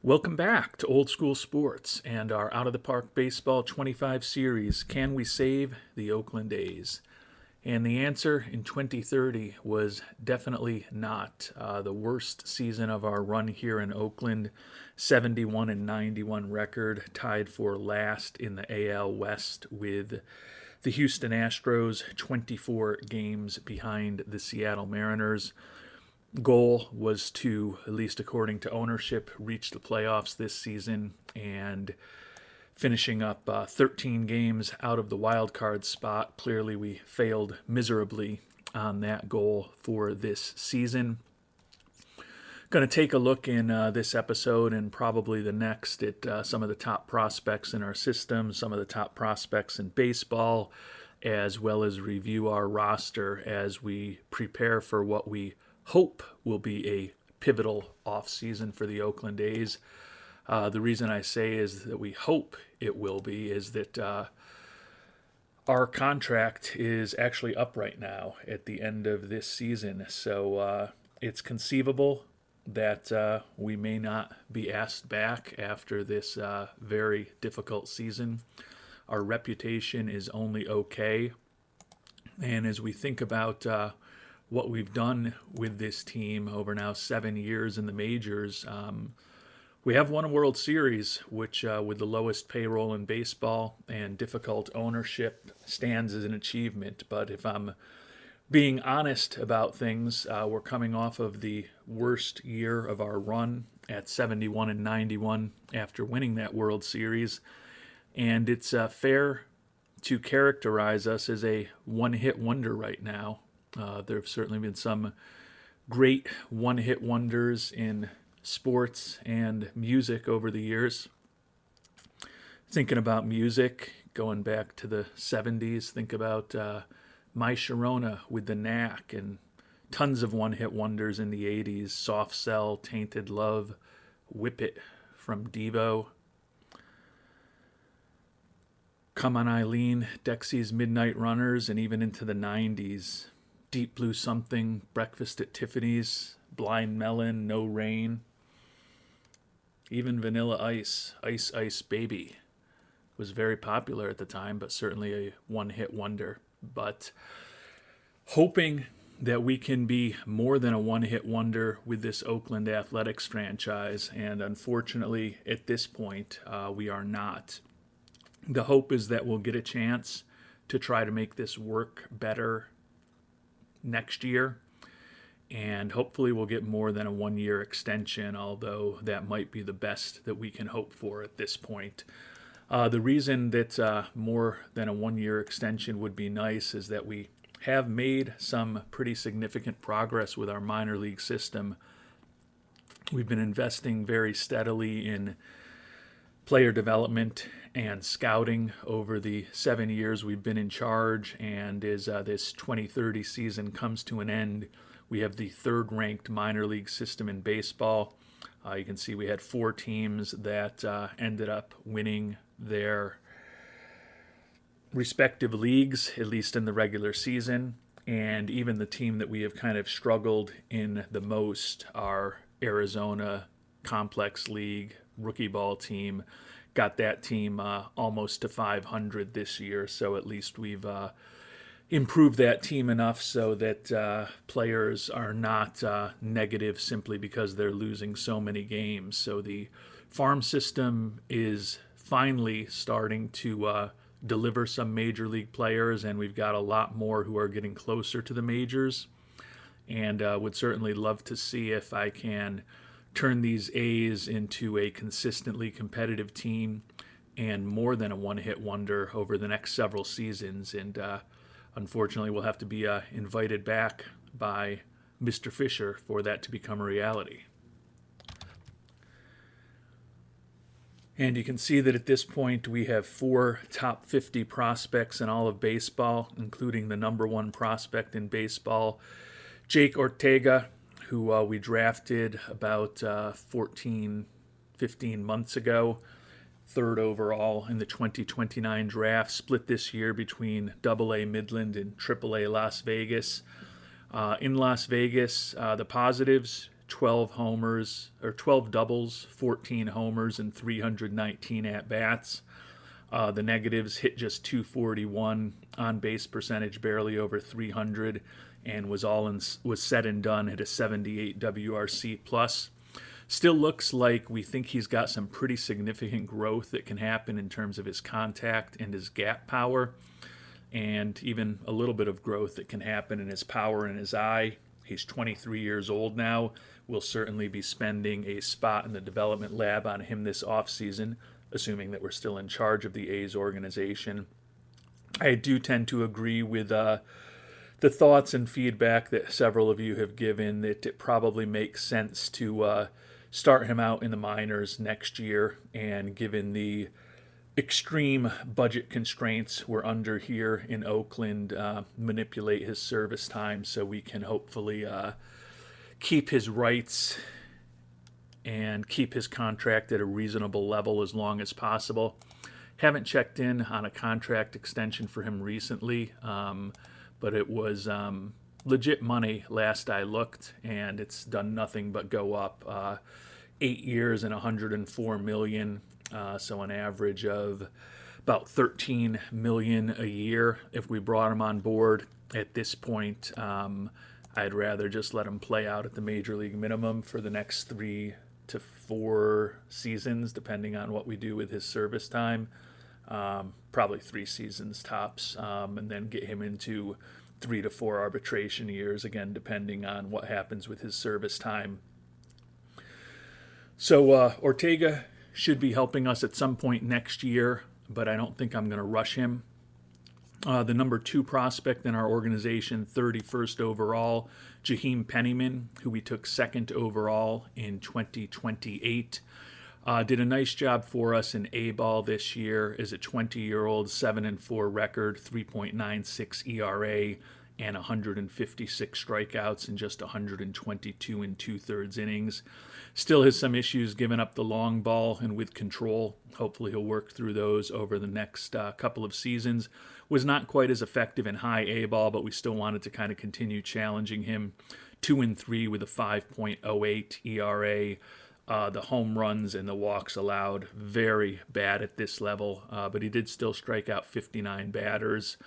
Welcome back to Old School Sports and our Out of the Park Baseball 25 series, Can We Save the Oakland A's? And the answer in 2030 was definitely not. The worst season of our run here in Oakland, 71 and 91 record, tied for last in the AL West with the Houston Astros, 24 games behind the Seattle Mariners. Goal was to, at least according to ownership, reach the playoffs this season, and finishing up 13 games out of the wild card spot. Clearly we failed miserably on that goal for this season. Going to take a look in this episode and probably the next at some of the top prospects in our system, some of the top prospects in baseball, as well as review our roster as we prepare for what we hope will be a pivotal offseason for the Oakland A's. The reason I say is that we hope it will be is that our contract is actually up right now at the end of this season. So it's conceivable that we may not be asked back after this very difficult season. Our reputation is only okay. And as we think about what we've done with this team over now 7 years in the majors, we have won a World Series, which with the lowest payroll in baseball and difficult ownership stands as an achievement. But if I'm being honest about things, we're coming off of the worst year of our run at 71 and 91 after winning that World Series. And it's fair to characterize us as a one-hit wonder right now. There have certainly been some great one-hit wonders in sports and music over the years. Thinking about music, going back to the 70s, think about My Sharona with the Knack, and tons of one-hit wonders in the 80s, Soft Cell, Tainted Love, Whip It from Devo. Come On Eileen, Dexy's Midnight Runners, and even into the 90s. Deep Blue Something, Breakfast at Tiffany's, Blind Melon, No Rain. Even Vanilla Ice, Ice Ice Baby, was very popular at the time, but certainly a one-hit wonder. But hoping that we can be more than a one-hit wonder with this Oakland Athletics franchise, and unfortunately at this point we are not. The hope is that we'll get a chance to try to make this work better next year, and hopefully we'll get more than a one-year extension, although that might be the best that we can hope for at this point. The reason that more than a one-year extension would be nice is that we have made some pretty significant progress with our minor league system. We've been investing very steadily in player development and scouting over the 7 years we've been in charge, and as this 2030 season comes to an end, we have the third-ranked minor league system in baseball. You can see we had 4 teams that ended up winning their respective leagues, at least in the regular season, and even the team that we have kind of struggled in the most, our Arizona Complex League rookie ball team, got that team almost to 500 this year. So at least we've improved that team enough so that players are not negative simply because they're losing so many games. So the farm system is finally starting to deliver some major league players, and we've got a lot more who are getting closer to the majors, and would certainly love to see if I can turn these A's into a consistently competitive team and more than a one-hit wonder over the next several seasons. And unfortunately, we'll have to be invited back by Mr. Fisher for that to become a reality. And you can see that at this point we have 4 top 50 prospects in all of baseball, including the number 1 prospect in baseball, Jake Ortega, who we drafted about 15 months ago, 3rd overall in the 2029 draft, split this year between AA Midland and AAA Las Vegas. In Las Vegas, the positives, 12 homers or 12 doubles, 14 homers, and 319 at bats. The negatives: hit just 241, on base percentage barely over 300, and was said and done at a 78 WRC plus. Still looks like we think he's got some pretty significant growth that can happen in terms of his contact and his gap power, and even a little bit of growth that can happen in his power and his eye. He's 23 years old now. We'll certainly be spending a spot in the development lab on him this offseason, assuming that we're still in charge of the A's organization. I do tend to agree with the thoughts and feedback that several of you have given, that it probably makes sense to start him out in the minors next year, and given the extreme budget constraints we're under here in Oakland, manipulate his service time so we can hopefully keep his rights and keep his contract at a reasonable level as long as possible. Haven't checked in on a contract extension for him recently, but it was legit money last I looked, and it's done nothing but go up. 8 years and $104 million, so an average of about $13 million a year if we brought him on board. At this point, I'd rather just let him play out at the major league minimum for the next 3 to 4 seasons, depending on what we do with his service time. Probably 3 seasons tops, and then get him into 3 to 4 arbitration years, again, depending on what happens with his service time. So Ortega should be helping us at some point next year, but I don't think I'm going to rush him. The number 2 prospect in our organization, 31st overall, Jaheim Penniman, who we took 2nd overall in 2028. Did a nice job for us in A-ball this year as a 20-year-old, 7-4 record, 3.96 ERA, and 156 strikeouts in just 122 2/3 innings. Still has some issues giving up the long ball and with control. Hopefully he'll work through those over the next couple of seasons. Was not quite as effective in high A-ball, but we still wanted to kind of continue challenging him. 2-3 with a 5.08 ERA. The home runs and the walks allowed, very bad at this level, but he did still strike out 59 batters.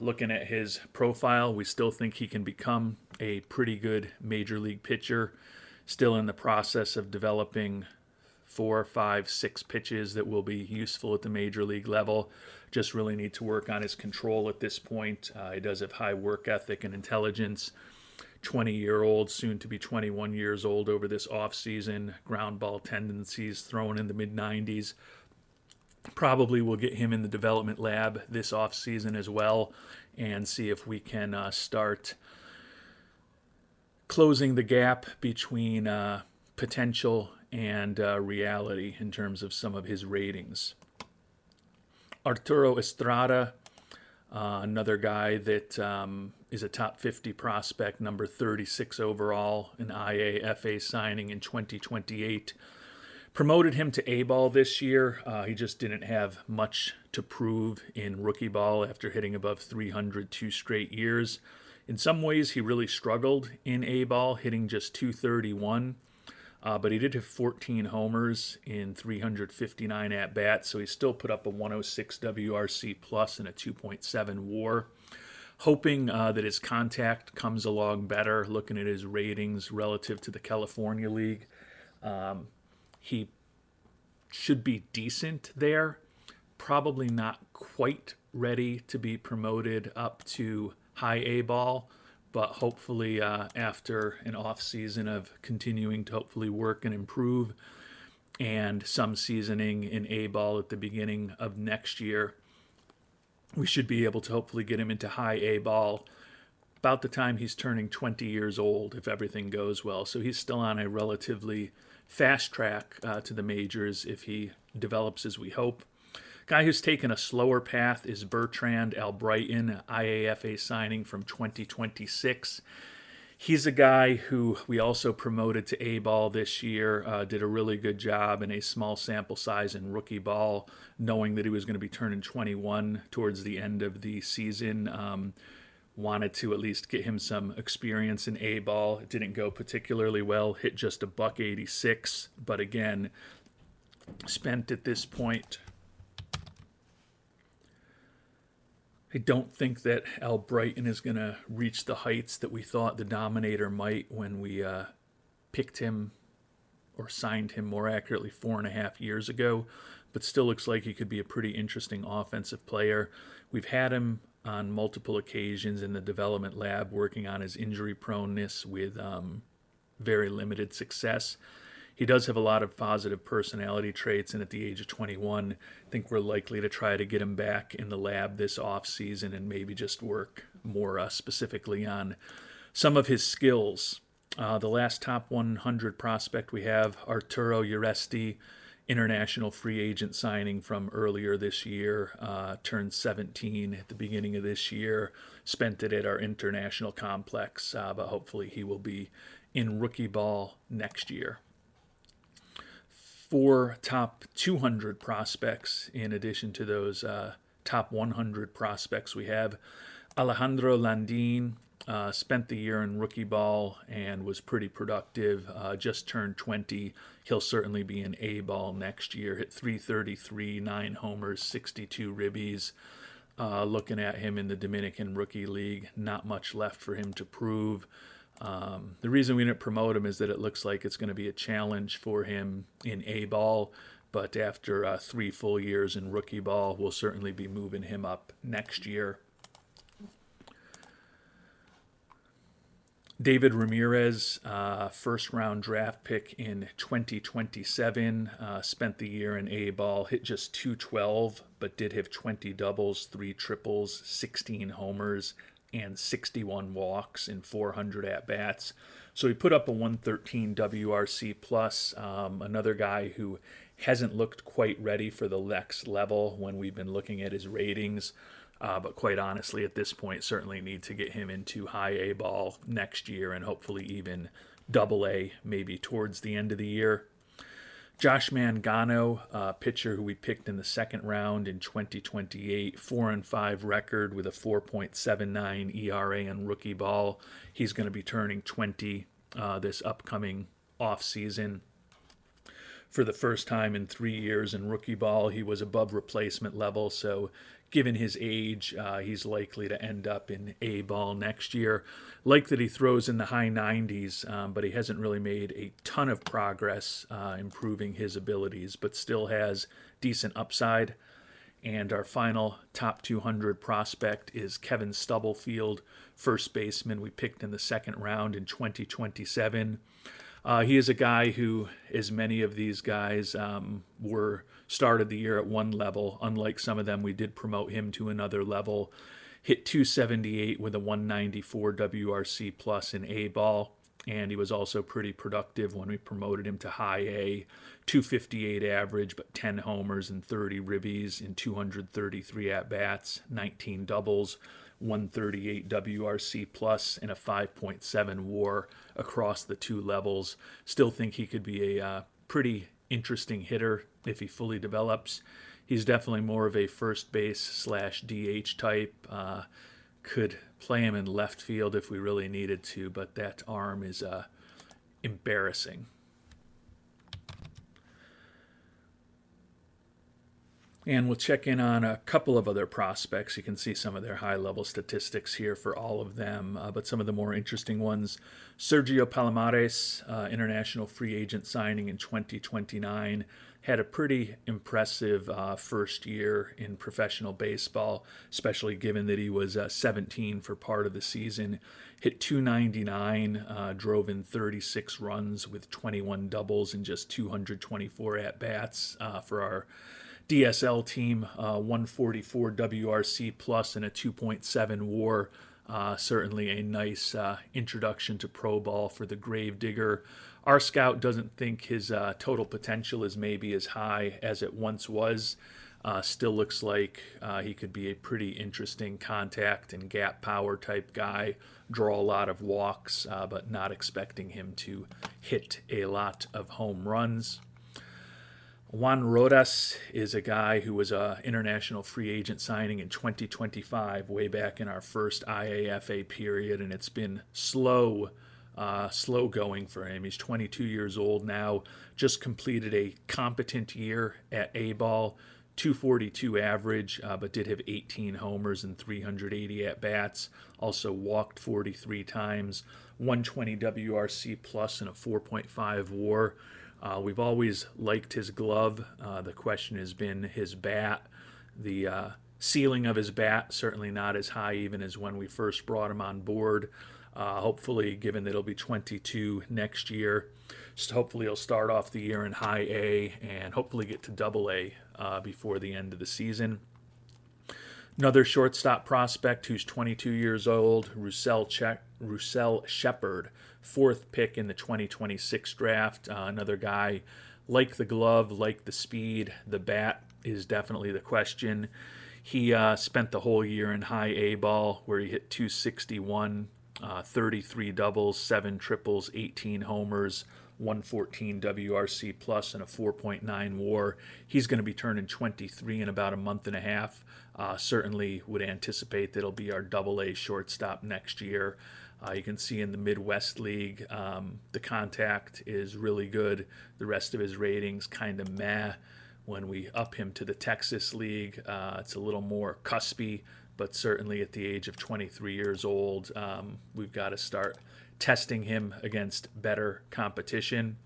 Looking at his profile, we still think he can become a pretty good major league pitcher. Still in the process of developing 4, 5, 6 pitches that will be useful at the major league level. Just really need to work on his control at this point. He does have high work ethic and intelligence. 20-year-old, soon to be 21 years old over this offseason. Ground ball tendencies, throwing in the mid-90s. Probably will get him in the development lab this offseason as well, and see if we can start closing the gap between potential and reality in terms of some of his ratings. Arturo Estrada, another guy that is a top 50 prospect, number 36 overall, an IAFA signing in 2028. Promoted him to A-ball this year. He just didn't have much to prove in rookie ball after hitting above 300 2 straight years. In some ways, he really struggled in A-ball, hitting just 231. But he did have 14 homers in 359 at-bats, so he still put up a 106 WRC plus and a 2.7 WAR. Hoping that his contact comes along better, looking at his ratings relative to the California League. He should be decent there. Probably not quite ready to be promoted up to high A-ball, but hopefully after an off season of continuing to hopefully work and improve, and some seasoning in A-ball at the beginning of next year, we should be able to hopefully get him into high A-ball about the time he's turning 20 years old, if everything goes well. So he's still on a relatively fast track to the majors if he develops as we hope. Guy who's taken a slower path is Bertrand Albrighton, IAFA signing from 2026. He's a guy who we also promoted to A-ball this year, did a really good job in a small sample size in rookie ball, knowing that he was going to be turning 21 towards the end of the season. Wanted to at least get him some experience in A ball. It didn't go particularly well. Hit just a $186, but again, spent at this point. I don't think that Al Brighton is going to reach the heights that we thought the Dominator might when we picked him, or signed him more accurately, 4.5 years ago, but still looks like he could be a pretty interesting offensive player. We've had him on multiple occasions in the development lab working on his injury proneness with very limited success. He does have a lot of positive personality traits, and at the age of 21, I think we're likely to try to get him back in the lab this off season and maybe just work more specifically on some of his skills. The last top 100 prospect we have, Arturo Uresti, international free agent signing from earlier this year, turned 17 at the beginning of this year, spent it at our international complex, but hopefully he will be in rookie ball next year. 4 top 200 prospects in addition to those top 100 prospects we have. Alejandro Landin spent the year in rookie ball and was pretty productive. Just turned 20. He'll certainly be in A ball next year. Hit .333, 9 homers, 62 ribbies. Looking at him in the Dominican Rookie League, not much left for him to prove. The reason we didn't promote him is that it looks like it's going to be a challenge for him in A ball, but after 3 full years in rookie ball, we'll certainly be moving him up next year. David Ramirez, first-round draft pick in 2027, spent the year in A ball, hit just .212, but did have 20 doubles, 3 triples, 16 homers, and 61 walks in 400 at-bats. So he put up a 113 WRC+, another guy who hasn't looked quite ready for the next level when we've been looking at his ratings. But quite honestly, at this point, certainly need to get him into high A ball next year and hopefully even double A maybe towards the end of the year. Josh Mangano, pitcher who we picked in the second round in 2028, 4-5 record with a 4.79 ERA in rookie ball. He's going to be turning 20 this upcoming offseason. For the first time in 3 years in rookie ball, he was above replacement level, so given his age, he's likely to end up in A ball next year. Like that he throws in the high 90s, but he hasn't really made a ton of progress improving his abilities, but still has decent upside. And our final top 200 prospect is Kevin Stubblefield, first baseman we picked in the second round in 2027. He is a guy who, as many of these guys were started the year at one level, unlike some of them, we did promote him to another level. Hit .278 with a 194 WRC plus in A ball, and he was also pretty productive when we promoted him to high A. .258 average, but 10 homers and 30 ribbies in 233 at-bats, 19 doubles, 138 WRC plus, and a 5.7 WAR across the 2 levels. Still think he could be a pretty interesting hitter if he fully develops. He's definitely more of a first base / DH type. Could play him in left field if we really needed to, but that arm is embarrassing. And we'll check in on a couple of other prospects. You can see some of their high-level statistics here for all of them, but some of the more interesting ones. Sergio Palomares, international free agent signing in 2029, had a pretty impressive first year in professional baseball, especially given that he was 17 for part of the season. Hit .299, drove in 36 runs with 21 doubles and just 224 at-bats for our DSL team, 144 WRC plus and a 2.7 WAR. Certainly a nice introduction to pro ball for the Gravedigger. Our scout doesn't think his total potential is maybe as high as it once was. Still looks like he could be a pretty interesting contact and gap power type guy, draw a lot of walks, but not expecting him to hit a lot of home runs. Juan Rodas is a guy who was an international free agent signing in 2025, way back in our first IAFA period, and it's been slow going for him. He's 22 years old now, just completed a competent year at A-ball, 242 average, but did have 18 homers and 380 at-bats. Also walked 43 times, 120 WRC plus and a 4.5 WAR. We've always liked his glove. The question has been his bat. The ceiling of his bat, certainly not as high even as when we first brought him on board. Hopefully, given that he'll be 22 next year, so hopefully he'll start off the year in high A and hopefully get to double A before the end of the season. Another shortstop prospect who's 22 years old, Roussel Shepard, fourth pick in the 2026 draft. Another guy, like the glove, like the speed, the bat is definitely the question. He spent the whole year in high A ball where he hit 261, 33 doubles, 7 triples, 18 homers, 114 WRC plus, and a 4.9 WAR. He's going to be turning 23 in about a month and a half. Certainly would anticipate that he'll be our double A shortstop next year. You can see in the Midwest League, the contact is really good. The rest of his ratings kind of meh. When we up him to the Texas League, it's a little more cuspy, but certainly at the age of 23 years old, we've got to start testing him against better competition.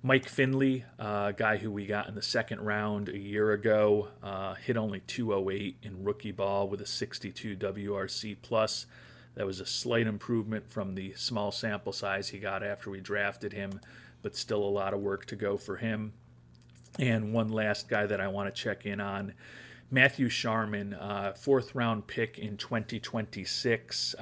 Mike Finley, a guy who we got in the second round a year ago, hit only 208 in rookie ball with a 62 WRC plus. That was a slight improvement from the small sample size he got after we drafted him, but still a lot of work to go for him. And one last guy that I want to check in on, Matthew Sharman, fourth round pick in 2026.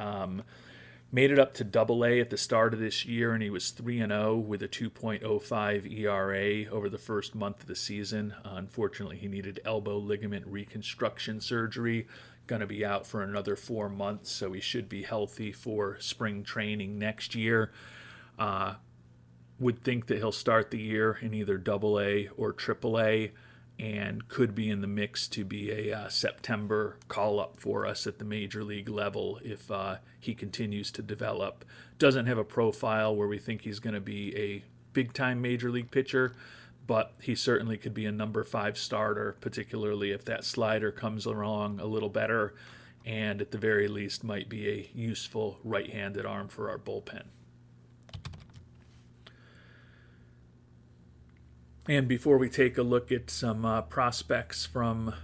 Made it up to double A at the start of this year, and he was 3-0 with a 2.05 ERA over the first month of the season. Unfortunately, he needed elbow ligament reconstruction surgery. Going to be out for another 4 months, so he should be healthy for spring training next year. Would think that he'll start the year in either double A or triple A, and could be in the mix to be a September call-up for us at the major league level if he continues to develop. Doesn't have a profile where we think he's going to be a big-time major league pitcher, but he certainly could be a number 5 starter, particularly if that slider comes along a little better, and at the very least might be a useful right-handed arm for our bullpen. And before we take a look at some prospects from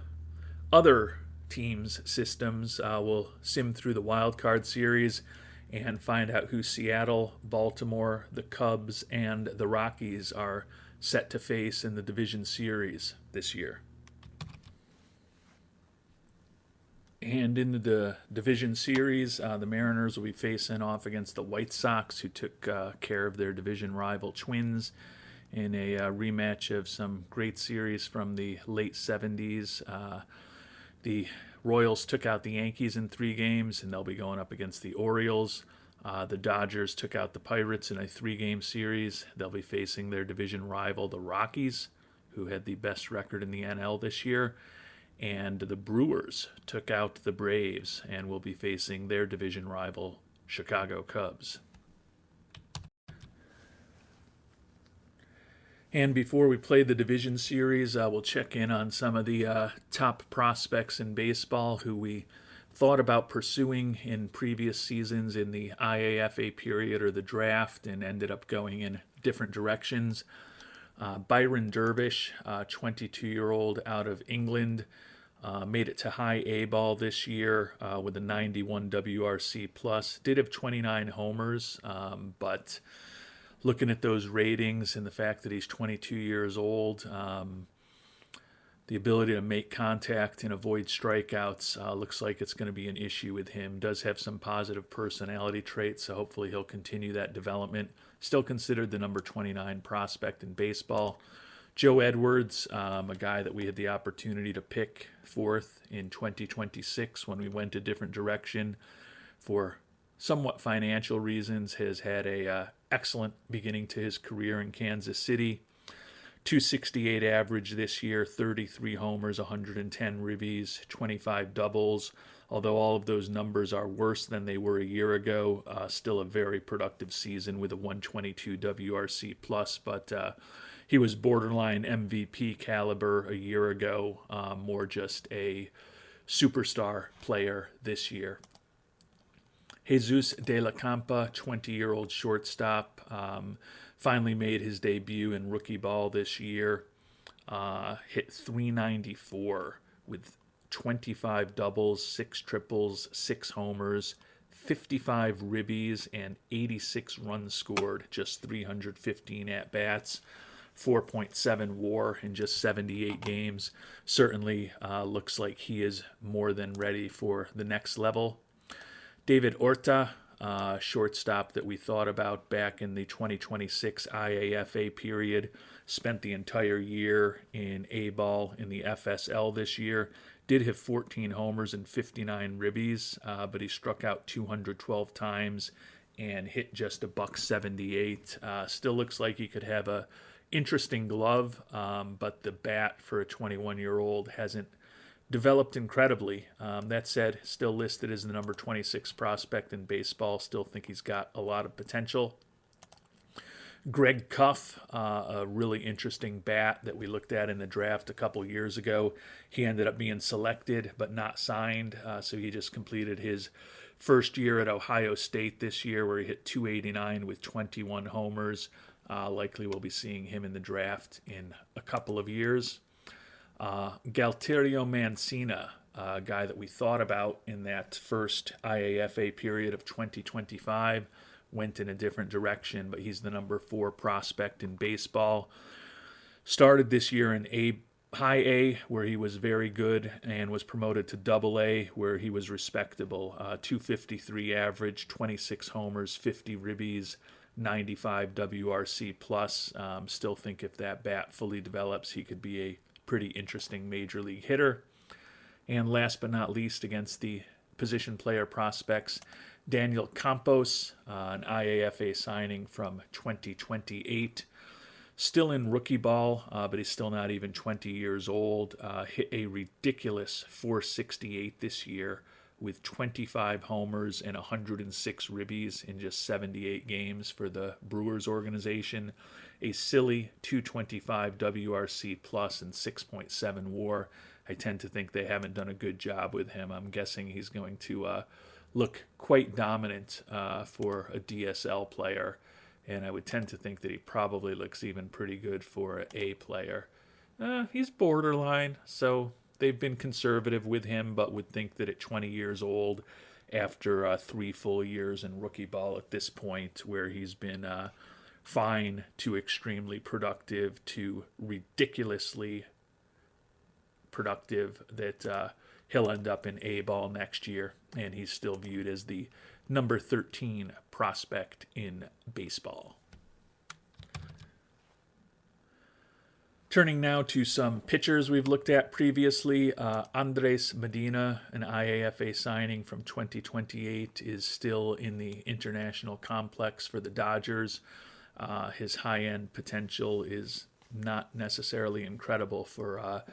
other teams' systems, we'll sim through the wild card series and find out who Seattle, Baltimore, the Cubs, and the Rockies are set to face in the division series this year. And in the division series, the Mariners will be facing off against the White Sox, who took care of their division rival Twins in a rematch of some great series from the late 70s. The Royals took out the Yankees in 3 games, and they'll be going up against the Orioles. The Dodgers took out the Pirates in a 3-game series. They'll be facing their division rival, the Rockies, who had the best record in the NL this year. And the Brewers took out the Braves and will be facing their division rival, Chicago Cubs. And before we play the division series, we'll check in on some of the top prospects in baseball who we thought about pursuing in previous seasons in the IAFA period or the draft and ended up going in different directions. Byron Dervish, 22-year-old out of England, made it to high A ball this year with a 91 WRC plus. Did have 29 homers, but looking at those ratings and the fact that he's 22 years old, the ability to make contact and avoid strikeouts looks like it's going to be an issue with him. Does have some positive personality traits, so hopefully he'll continue that development. Still considered the number 29 prospect in baseball. Joe Edwards, a guy that we had the opportunity to pick fourth in 2026 when we went a different direction for somewhat financial reasons, has had a excellent beginning to his career in Kansas City. 268 average this year, 33 homers, 110 ribbies, 25 doubles. Although all of those numbers are worse than they were a year ago, still a very productive season with a 122 WRC plus. But he was borderline MVP caliber a year ago, more just a superstar player this year. Jesus de la Campa, 20-year-old shortstop, finally made his debut in rookie ball this year. Hit 394 with 25 doubles, 6 triples, 6 homers, 55 ribbies, and 86 runs scored, just 315 at-bats. 4.7 WAR in just 78 games. Certainly looks like he is more than ready for the next level. David Orta, shortstop that we thought about back in the 2026 IAFA period, spent the entire year in A-ball in the FSL this year. Did have 14 homers and 59 ribbies, but he struck out 212 times and hit just a .178. Still looks like he could have a interesting glove, but the bat for a 21-year-old hasn't developed incredibly. That said, still listed as the number 26 prospect in baseball. Still think he's got a lot of potential. Greg Cuff, a really interesting bat that we looked at in the draft a couple years ago. He ended up being selected but not signed, so he just completed his first year at Ohio State this year, where he hit 289 with 21 homers. Likely we'll be seeing him in the draft in a couple of years. Galterio Mancina, a guy that we thought about in that first IAFA period of 2025, went in a different direction, but he's the number 4 prospect in baseball. Started this year in High A, where he was very good, and was promoted to Double A, where he was respectable. 253 average, 26 homers, 50 ribbies, 95 WRC plus. Still think if that bat fully develops, he could be a pretty interesting major league hitter. And last but not least, against the position player prospects, Daniel Campos, an IAFA signing from 2028. Still in rookie ball, but he's still not even 20 years old. Hit a ridiculous 468 this year with 25 homers and 106 ribbies in just 78 games for the Brewers organization. A silly 225 WRC plus and 6.7 WAR. I tend to think they haven't done a good job with him. I'm guessing he's going to look quite dominant for a DSL player, and I would tend to think that he probably looks even pretty good for an A player. He's borderline, so they've been conservative with him, but would think that at 20 years old, after 3 full years in rookie ball at this point, where he's been fine to extremely productive to ridiculously productive, that he'll end up in A-ball next year, and he's still viewed as the number 13 prospect in baseball. Turning now to some pitchers we've looked at previously, Andres Medina, an IAFA signing from 2028, is still in the international complex for the Dodgers. His high-end potential is not necessarily incredible for a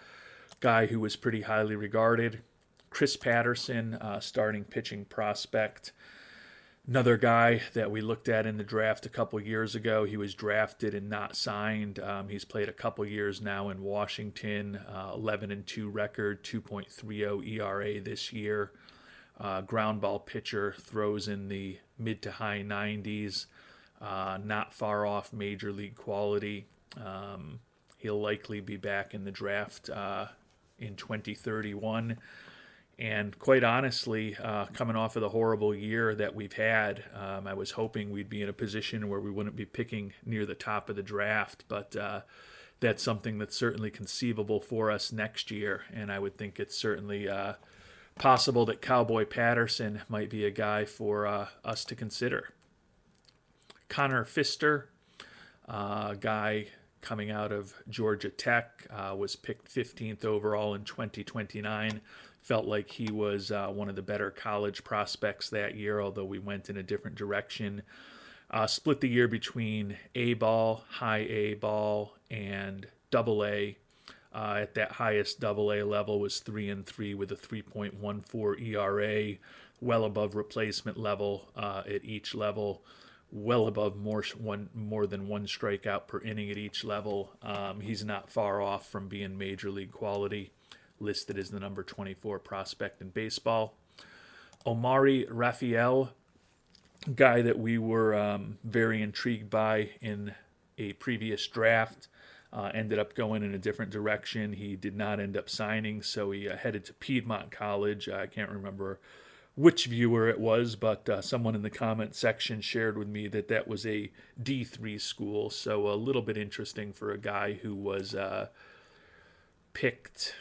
guy who was pretty highly regarded. Chris Patterson, starting pitching prospect. Another guy that we looked at in the draft a couple years ago. He was drafted and not signed. He's played a couple years now in Washington. 11-2 record, 2.30 ERA this year. Ground ball pitcher, throws in the mid to high 90s. Not far off major league quality. He'll likely be back in the draft in 2031. And quite honestly, coming off of the horrible year that we've had, I was hoping we'd be in a position where we wouldn't be picking near the top of the draft, but that's something that's certainly conceivable for us next year, and I would think it's certainly possible that Cowboy Patterson might be a guy for us to consider. Connor Fister, guy coming out of Georgia Tech, was picked 15th overall in 2029. Felt like he was one of the better college prospects that year, although we went in a different direction. Split the year between A-ball, high A-ball, and Double A. At that highest Double A level was 3-3 with a 3.14 ERA, well above replacement level at each level, well above more than one strikeout per inning at each level. He's not far off from being major league quality, listed as the number 24 prospect in baseball. Omari Rafael, guy that we were very intrigued by in a previous draft, ended up going in a different direction. He did not end up signing, so he headed to Piedmont College. I can't remember which viewer it was, but someone in the comment section shared with me that that was a D3 school, so a little bit interesting for a guy who was picked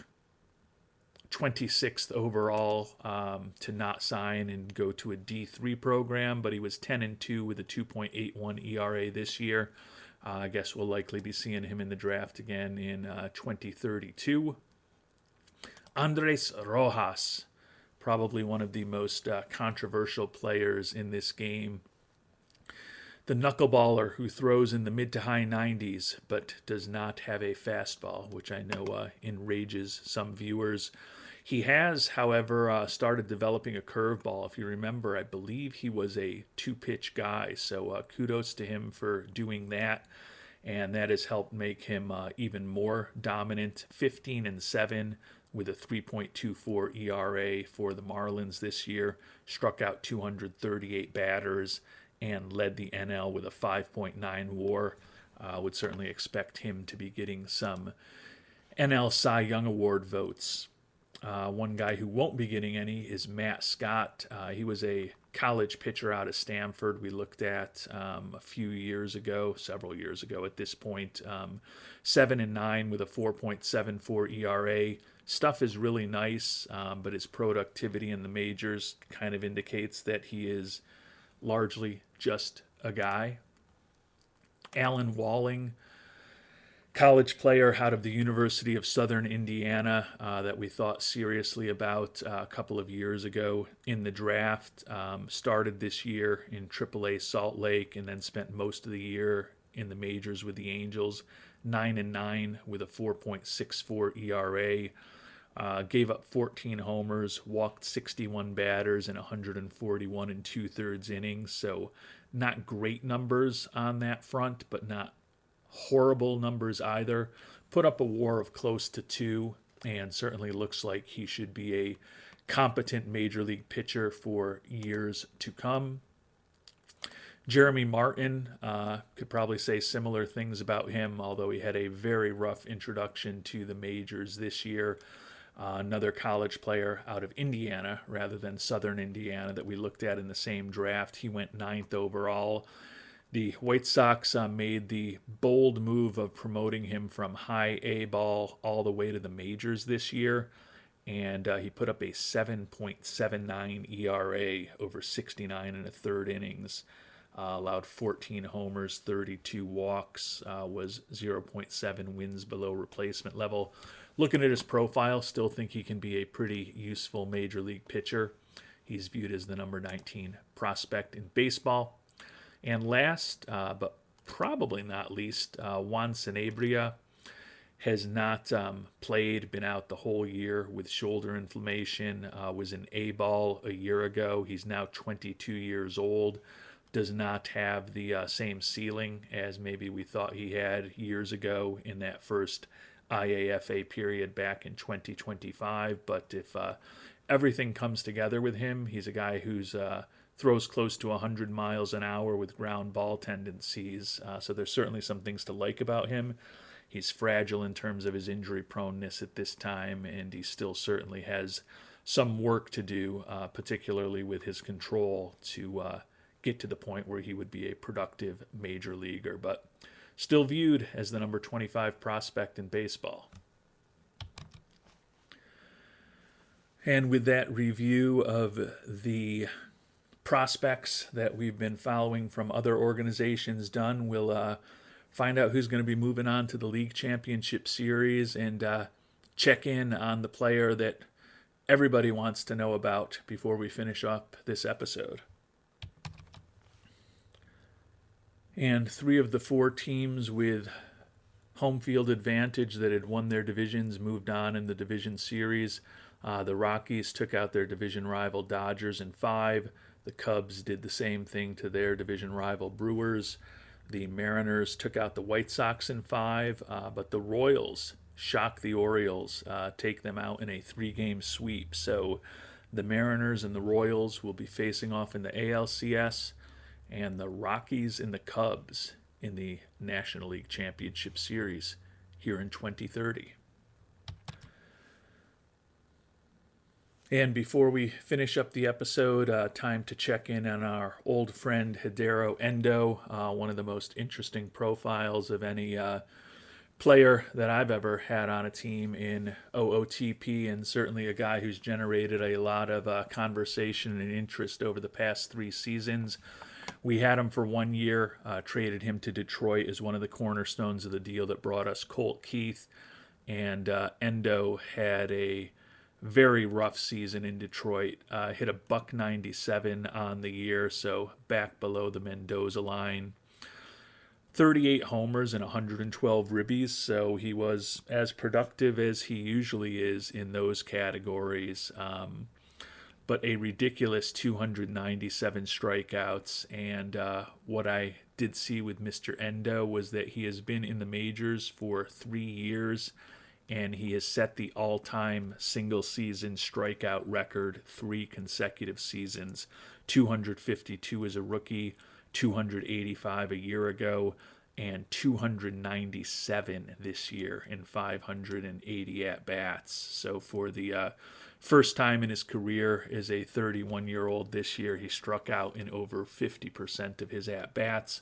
26th overall to not sign and go to a D3 program, but he was 10-2 with a 2.81 ERA this year. I guess we'll likely be seeing him in the draft again in 2032. Andres Rojas, probably one of the most controversial players in this game. The knuckleballer who throws in the mid to high 90s but does not have a fastball, which I know enrages some viewers. He has, however, started developing a curveball. If you remember, I believe he was a two-pitch guy, so kudos to him for doing that, and that has helped make him even more dominant. 15-7 with a 3.24 ERA for the Marlins this year, struck out 238 batters, and led the NL with a 5.9 WAR. Would certainly expect him to be getting some NL Cy Young Award votes. One guy who won't be getting any is Matt Scott. He was a college pitcher out of Stanford we looked at a few years ago, several years ago at this point. 7-9 with a 4.74 ERA. Stuff is really nice, but his productivity in the majors kind of indicates that he is largely just a guy. Alan Walling, college player out of the University of Southern Indiana that we thought seriously about a couple of years ago in the draft. Started this year in AAA Salt Lake and then spent most of the year in the majors with the Angels. 9-9 with a 4.64 ERA. Gave up 14 homers, walked 61 batters in 141 2/3 innings. So not great numbers on that front, but not horrible numbers either. Put up a WAR of close to 2, and certainly looks like he should be a competent major league pitcher for years to come. Jeremy Martin, could probably say similar things about him, although he had a very rough introduction to the majors this year. Another college player out of Indiana rather than Southern Indiana that we looked at in the same draft. He went 9th overall. The White Sox made the bold move of promoting him from high A ball all the way to the majors this year, and he put up a 7.79 ERA over 69 1/3 innings. Allowed 14 homers, 32 walks, was 0.7 wins below replacement level. Looking at his profile, still think he can be a pretty useful major league pitcher. He's viewed as the number 19 prospect in baseball. And last, but probably not least, Juan Sanabria has not played, been out the whole year with shoulder inflammation, was in A-ball a year ago. He's now 22 years old. Does not have the same ceiling as maybe we thought he had years ago in that first IAFA period back in 2025. But if everything comes together with him, he's a guy who's throws close to 100 miles an hour with ground ball tendencies. So there's certainly some things to like about him. He's fragile in terms of his injury proneness at this time, and he still certainly has some work to do, particularly with his control, to get to the point where he would be a productive major leaguer, but still viewed as the number 25 prospect in baseball. And with that review of the prospects that we've been following from other organizations done, we'll find out who's going to be moving on to the League Championship Series and check in on the player that everybody wants to know about before we finish up this episode. And 3 of the 4 teams with home field advantage that had won their divisions moved on in the division series. The Rockies took out their division rival Dodgers in 5. The Cubs did the same thing to their division rival Brewers. The Mariners took out the White Sox in 5, but the Royals shocked the Orioles, take them out in a 3-game sweep. So the Mariners and the Royals will be facing off in the ALCS, and the Rockies and the Cubs in the National League Championship Series here in 2030. And before we finish up the episode, time to check in on our old friend Hio Endo, one of the most interesting profiles of any player that I've ever had on a team in OOTP, and certainly a guy who's generated a lot of conversation and interest over the past 3 seasons. We had him for 1 year, traded him to Detroit as one of the cornerstones of the deal that brought us Colt Keith, and Endo had a very rough season in Detroit. Hit a .197 on the year, so back below the Mendoza line. 38 homers and 112 ribbies, so he was as productive as he usually is in those categories. But a ridiculous 297 strikeouts. And what I did see with Mr. Endo was that he has been in the majors for 3 years, and he has set the all-time single-season strikeout record 3 consecutive seasons. 252 as a rookie, 285 a year ago, and 297 this year in 580 at-bats. So for the first time in his career as a 31-year-old this year, he struck out in over 50% of his at-bats,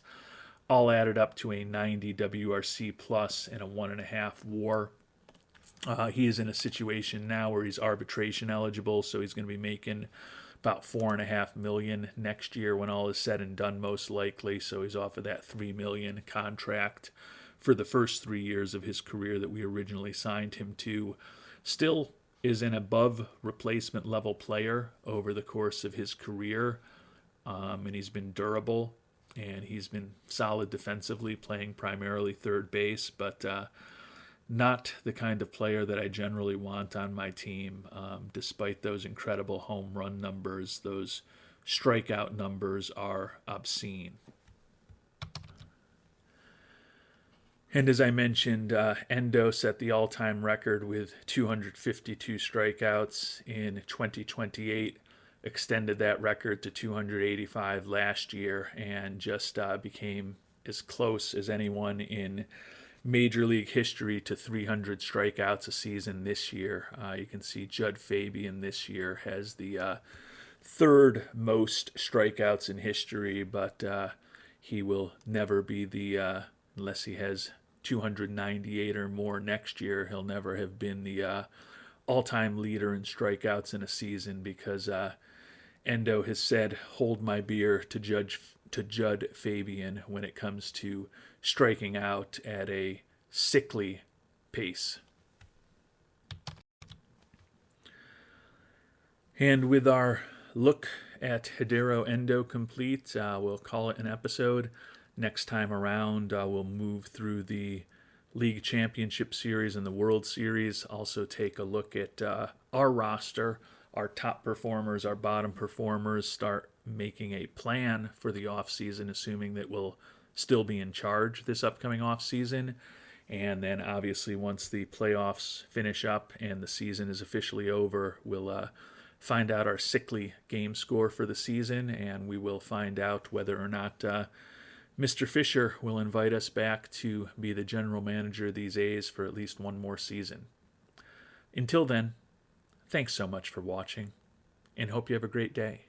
all added up to a 90 WRC plus and a 1.5 WAR. He is in a situation now where he's arbitration eligible, so he's going to be making about $4.5 million next year when all is said and done, most likely. So he's off of that $3 million contract for the first 3 years of his career that we originally signed him to. Still is an above replacement level player over the course of his career, and he's been durable, and he's been solid defensively, playing primarily third base, but not the kind of player that I generally want on my team. Despite those incredible home run numbers, those strikeout numbers are obscene. And as I mentioned, Endo set the all-time record with 252 strikeouts in 2028, extended that record to 285 last year, and just became as close as anyone in Major League history to 300 strikeouts a season this year. You can see Judd Fabian this year has the 3rd most strikeouts in history, but he will never be the, unless he has 298 or more next year, he'll never have been the all-time leader in strikeouts in a season, because Endo has said, "Hold my beer" to Judd Fabian when it comes to striking out at a sickly pace. And with our look at Hio Endo complete, we'll call it an episode. Next time around, we'll move through the League Championship Series and the World Series. Also take a look at our roster, our top performers, our bottom performers, start making a plan for the offseason, assuming that we'll still be in charge this upcoming offseason. And then obviously once the playoffs finish up and the season is officially over, we'll find out our sickly game score for the season, and we will find out whether or not Mr. Fisher will invite us back to be the general manager of these A's for at least one more season. Until then, thanks so much for watching, and hope you have a great day.